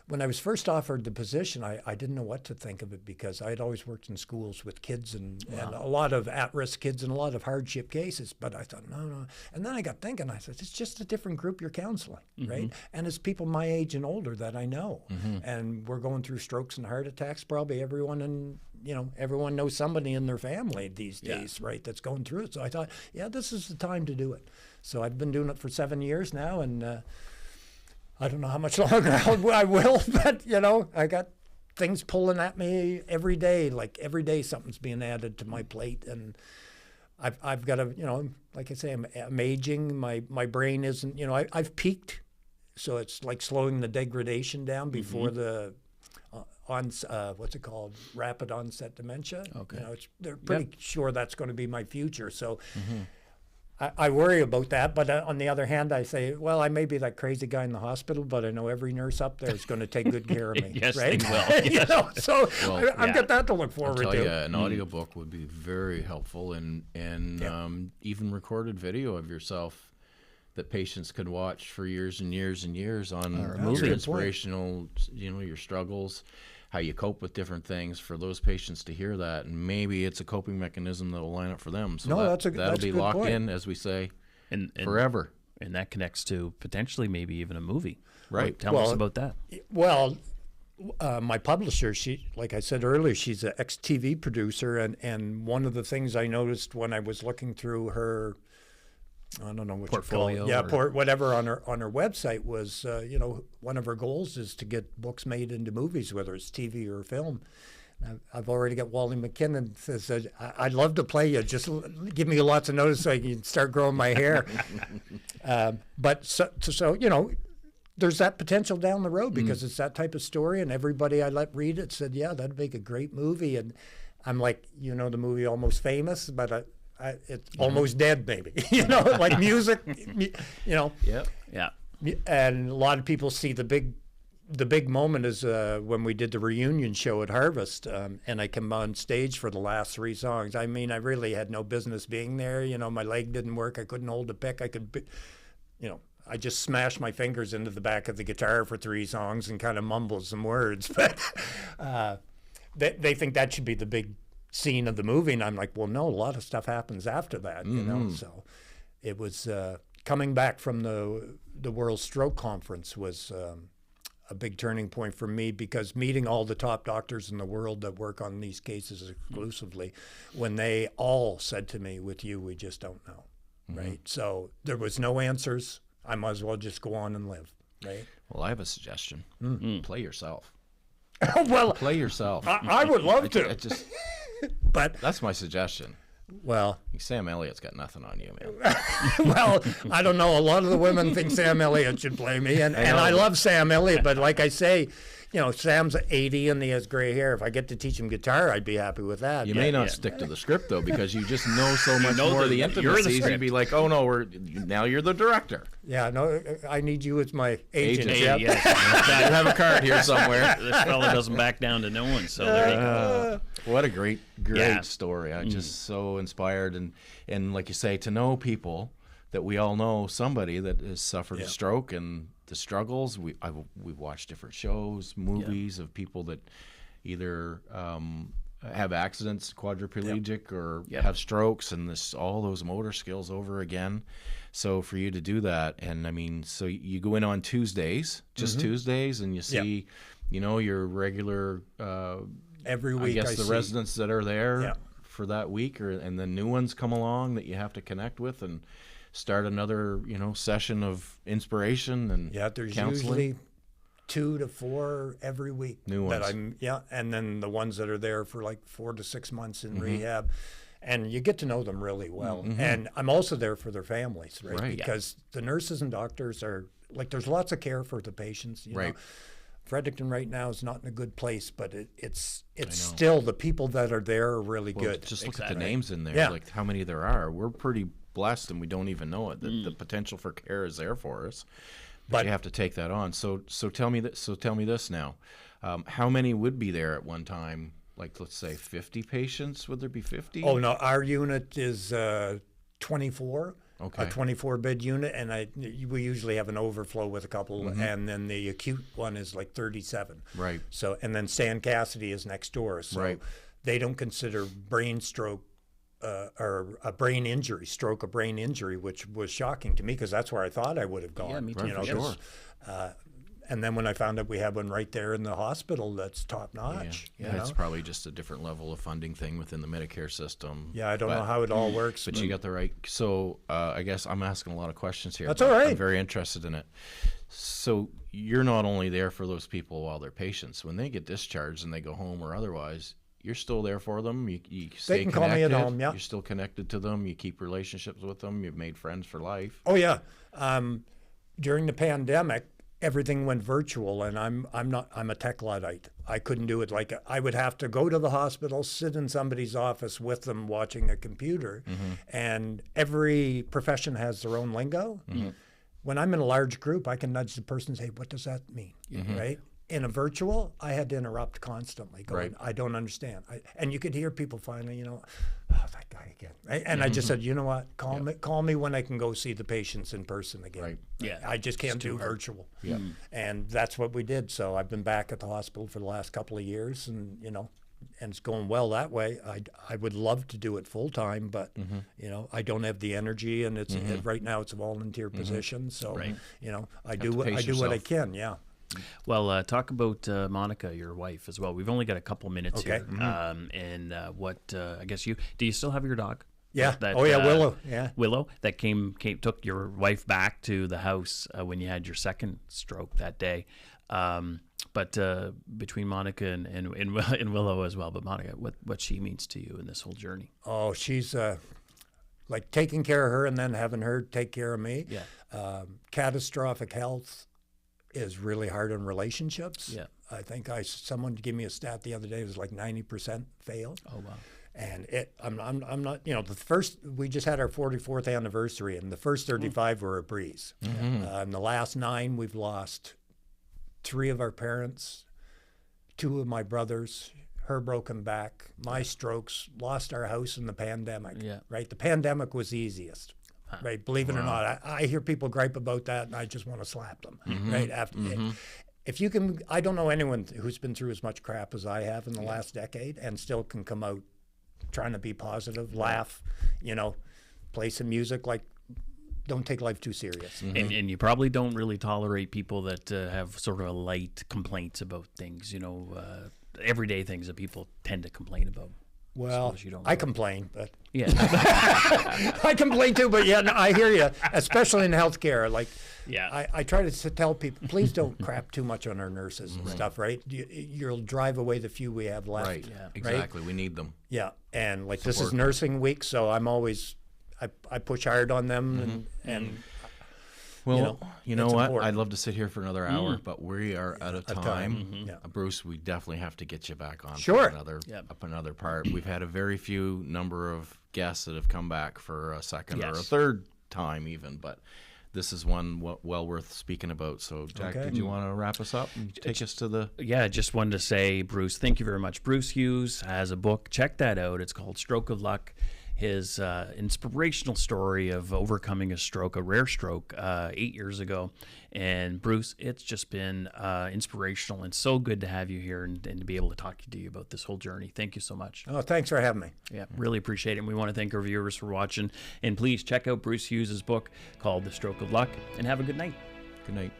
when I was first offered the position, I didn't know what to think of it because I had always worked in schools with kids and a lot of at-risk kids and a lot of hardship cases. But I thought, no. And then I got thinking, I said, it's just a different group you're counseling, right? And it's people my age and older that I know. And we're going through strokes and heart attacks. Probably everyone everyone knows somebody in their family these days, right, that's going through it. So I thought, this is the time to do it. So I've been doing it for 7 years now, and I don't know how much longer I will, but, I got things pulling at me every day. Like every day something's being added to my plate. And I've got to, like I say, I'm aging. My brain isn't, I've peaked. So it's like slowing the degradation down before the, what's it called? Rapid onset dementia. Okay. They're pretty sure that's going to be my future. So I worry about that, but on the other hand, I say, well, I may be that crazy guy in the hospital, but I know every nurse up there is going to take good care of me. Yes, right? they will. Yes. So I've got that to look forward I'll tell to. you, an audiobook would be very helpful, and even recorded video of yourself that patients could watch for years and years and years on your inspirational, your struggles, how you cope with different things, for those patients to hear that, and maybe it's a coping mechanism that'll line up for them. So that'll be locked in, as we say, and forever. And that connects to potentially maybe even a movie. Right. Tell us about that. Well, my publisher, she, like I said earlier, she's an ex-TV producer, and one of the things I noticed when I was looking through her, I don't know what portfolio, you call it. Whatever on her website was, one of her goals is to get books made into movies, whether it's TV or film. I've already got Wally McKinnon says, I'd love to play you. Just give me lots of notice so I can start growing my hair. But so there's that potential down the road because it's that type of story, and everybody I let read it said, that'd make a great movie. And I'm like, the movie Almost Famous, but it's almost dead, maybe. Like music. Yeah. And a lot of people see the big moment is when we did the reunion show at Harvest, and I came on stage for the last 3 songs. I mean, I really had no business being there. My leg didn't work. I couldn't hold a pick. I just smashed my fingers into the back of the guitar for 3 songs and kind of mumbled some words. But they think that should be the big scene of the movie, and I'm like, well, no, a lot of stuff happens after that, So it was coming back from the World Stroke Conference was a big turning point for me, because meeting all the top doctors in the world that work on these cases exclusively, when they all said to me, with you, we just don't know, right? So there was no answers. I might as well just go on and live, right? Well, I have a suggestion. Play yourself. Well, play yourself. I would love to. But that's my suggestion. Well, Sam Elliott's got nothing on you, man. Well, I don't know. A lot of the women think Sam Elliott should play me, and I love Sam Elliott. But like I say, Sam's 80 and he has gray hair. If I get to teach him guitar, I'd be happy with that. You may not stick to the script, though, because you just know so much more of the intricacies. You'd be like, oh, no, now you're the director. Yeah, no, I need you as my agent. Yes. You have a card here somewhere. This fella doesn't back down to no one, so there you go. What a great story. I'm just so inspired. And like you say, to know people that we all know somebody that has suffered a stroke and the struggles. We watched different shows, movies of people that either have accidents, quadriplegic, or have strokes, and all those motor skills over again. So for you to do that, and I mean, so you go in on Tuesdays, just Tuesdays, and you see, your regular every week. I guess the residents that are there for that week, and then new ones come along that you have to connect with and start another session of inspiration and there's counseling. Usually 2 to 4 every week. New ones. And then the ones that are there for like 4 to 6 months in rehab, and you get to know them really well. And I'm also there for their families, right? Because the nurses and doctors are like, there's lots of care for the patients. You know? Fredericton right now is not in a good place, but it's still, the people that are there are really good. Just look at the names in there, like how many there are. We're pretty blessed, and we don't even know it. The potential for care is there for us. But you have to take that on. So tell me that. So tell me this now. How many would be there at one time? Like, let's say 50 patients. Would there be 50? Oh no, our unit is 24. Okay. A 24-bed unit, and we usually have an overflow with a couple, and then the acute one is like 37. Right. So, and then Stan Cassidy is next door. So they don't consider brain stroke or a brain injury, stroke or brain injury, which was shocking to me because that's where I thought I would have gone. Yeah, me too. You know, sure. And then when I found out we had one right there in the hospital, that's top notch. Yeah, it's probably just a different level of funding thing within the Medicare system. Yeah, I don't know how it all works. But you got the right. So I guess I'm asking a lot of questions here. That's all right. I'm very interested in it. So you're not only there for those people while they're patients. When they get discharged and they go home or otherwise, you're still there for them. You stay They can connected. call me at home, yeah. You're still connected to them. You keep relationships with them. You've made friends for life. Oh yeah. During the pandemic, everything went virtual, and I'm a tech Luddite. I couldn't do it. Like, I would have to go to the hospital, sit in somebody's office with them watching a computer, and every profession has their own lingo. When I'm in a large group, I can nudge the person and say, what does that mean? Right? In a virtual, I had to interrupt constantly, going, I don't understand. And you could hear people finally, oh, that guy again. Right? And I just said, you know what? Call me when I can go see the patients in person again. Right. Yeah. I just can't do virtual. Yeah. And that's what we did. So I've been back at the hospital for the last couple of years, and and it's going well that way. I would love to do it full time, but I don't have the energy, and it's right now it's a volunteer position. So I do what I can. Yeah. Well, talk about Monica, your wife, as well. We've only got a couple minutes here. And what I guess do you still have your dog? Yeah. Willow. Yeah. Willow that took your wife back to the house when you had your second stroke that day. But between Monica and Willow as well. But Monica, what she means to you in this whole journey? Oh, she's like taking care of her and then having her take care of me. Yeah. Catastrophic health is really hard on relationships. Yeah. I think someone gave me a stat the other day. It was like 90% fail. Oh wow. And I'm not, we just had our 44th anniversary, and the first 35 were a breeze. In the last 9, we've lost 3 of our parents, 2 of my brothers, her broken back, my strokes, lost our house in the pandemic. Yeah. Right. The pandemic was the easiest. Right. Believe it or not, I hear people gripe about that, and I just want to slap them. Right. After, if you can, I don't know anyone who's been through as much crap as I have in the last decade and still can come out trying to be positive, laugh, play some music. Like, don't take life too serious. And you probably don't really tolerate people that have sort of a light complaints about things, everyday things that people tend to complain about. Well, I complain, but yeah, I complain too. But yeah, no, I hear you, especially in healthcare. Like, I try to tell people, please don't crap too much on our nurses and stuff. Right? You'll drive away the few we have left. Right. Yeah. Exactly. We need them. Yeah, and like this is nursing week, so I'm always I push hard on them and. Well, you know what? Important. I'd love to sit here for another hour, but we are out of time. Yeah. Bruce, we definitely have to get you back on Sure. for another part. We've had a very few number of guests that have come back for a second or a third time even, but this is one well worth speaking about. So, Jack, did you want to wrap us up and take us to the... Yeah, just wanted to say, Bruce, thank you very much. Bruce Hughes has a book. Check that out. It's called Stroke of Luck. His inspirational story of overcoming a stroke, a rare stroke, 8 years ago. And Bruce, it's just been inspirational and so good to have you here and to be able to talk to you about this whole journey. Thank you so much. Oh, thanks for having me. Yeah, really appreciate it. And we want to thank our viewers for watching. And please check out Bruce Hughes' book called The Stroke of Luck, and have a good night. Good night.